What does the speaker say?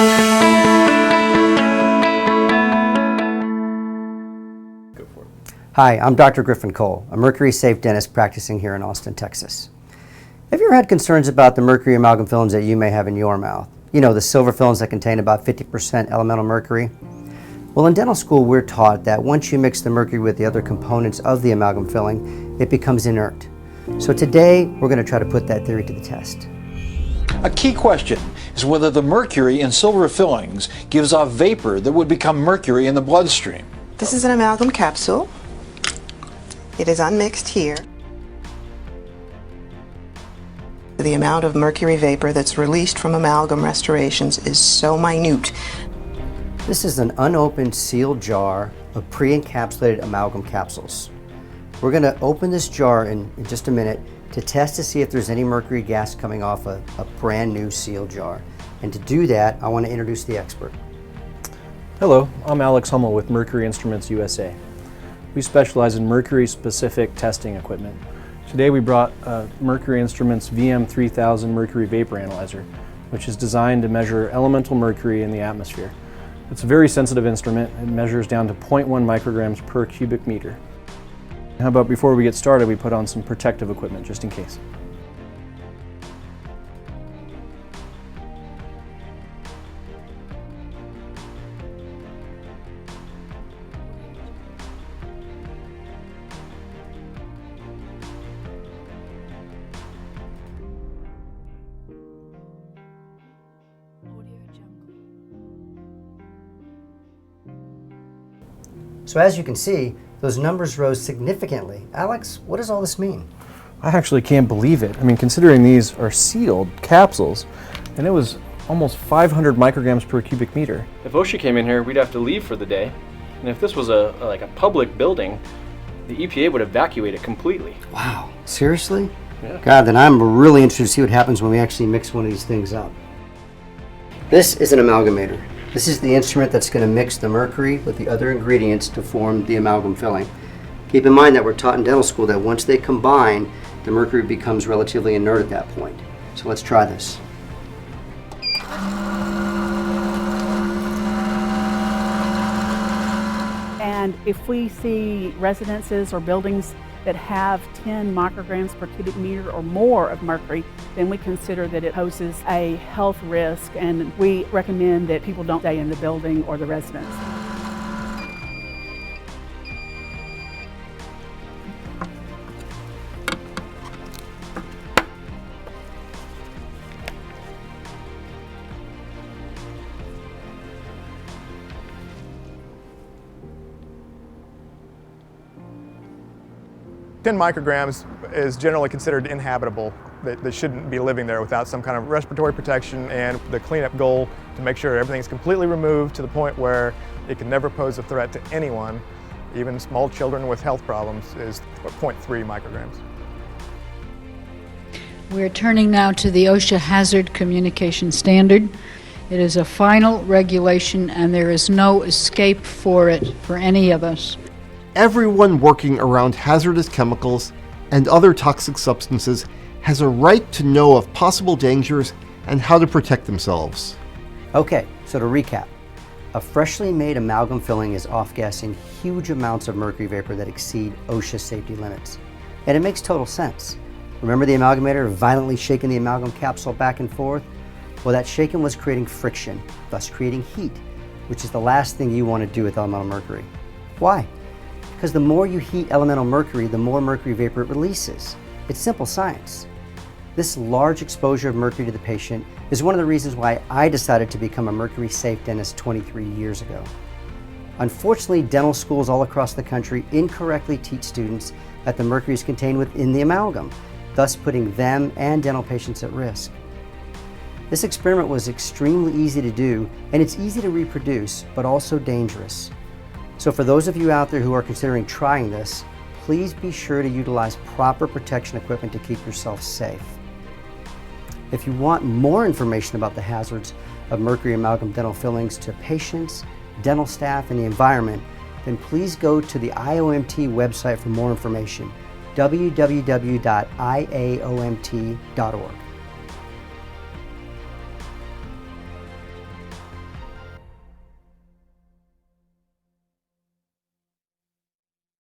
Go for it. Hi, I'm Dr. Griffin Cole, a mercury-safe dentist practicing here in Austin, Texas. Have you ever had concerns about the mercury amalgam fillings that you may have in your mouth? You know, the silver fillings that contain about 50% elemental mercury? Well, in dental school, we're taught that once you mix the mercury with the other components of the amalgam filling, it becomes inert. So today, we're going to try to put that theory to the test. A key question is whether the mercury in silver fillings gives off vapor that would become mercury in the bloodstream. This is an amalgam capsule. It is unmixed here. The amount of mercury vapor that's released from amalgam restorations is so minute. This is an unopened sealed jar of pre-encapsulated amalgam capsules. We're going to open this jar in just a minute to test to see if there's any mercury gas coming off a brand new sealed jar. And to do that, I want to introduce the expert. Hello, I'm Alex Hummel with Mercury Instruments USA. We specialize in mercury-specific testing equipment. Today we brought Mercury Instruments VM3000 Mercury Vapor Analyzer, which is designed to measure elemental mercury in the atmosphere. It's a very sensitive instrument. It measures down to 0.1 micrograms per cubic meter. How about before we get started, we put on some protective equipment just in case. So as you can see, those numbers rose significantly. Alex, what does all this mean? I actually can't believe it. I mean, considering these are sealed capsules, and it was almost 500 micrograms per cubic meter. If OSHA came in here, we'd have to leave for the day. And if this was like a public building, the EPA would evacuate it completely. Wow, seriously? Yeah. God, then I'm really interested to see what happens when we actually mix one of these things up. This is an amalgamator. This is the instrument that's going to mix the mercury with the other ingredients to form the amalgam filling. Keep in mind that we're taught in dental school that once they combine, the mercury becomes relatively inert at that point. So let's try this. And if we see residences or buildings that have 10 micrograms per cubic meter or more of mercury, then we consider that it poses a health risk, and we recommend that people don't stay in the building or the residence. Ten micrograms is generally considered inhabitable. They shouldn't be living there without some kind of respiratory protection, and the cleanup goal to make sure everything's completely removed to the point where it can never pose a threat to anyone, even small children with health problems, is 0.3 micrograms. We're turning now to the OSHA Hazard Communication Standard. It is a final regulation, and there is no escape for it for any of us. Everyone working around hazardous chemicals and other toxic substances has a right to know of possible dangers and how to protect themselves. Okay, so to recap, a freshly made amalgam filling is off-gassing huge amounts of mercury vapor that exceed OSHA safety limits. And it makes total sense. Remember the amalgamator violently shaking the amalgam capsule back and forth? Well, that shaking was creating friction, thus creating heat, which is the last thing you want to do with elemental mercury. Why? Because the more you heat elemental mercury, the more mercury vapor it releases. It's simple science. This large exposure of mercury to the patient is one of the reasons why I decided to become a mercury-safe dentist 23 years ago. Unfortunately, dental schools all across the country incorrectly teach students that the mercury is contained within the amalgam, thus putting them and dental patients at risk. This experiment was extremely easy to do, and it's easy to reproduce, but also dangerous. So for those of you out there who are considering trying this, please be sure to utilize proper protection equipment to keep yourself safe. If you want more information about the hazards of mercury amalgam dental fillings to patients, dental staff, and the environment, then please go to the IOMT website for more information, www.iaomt.org.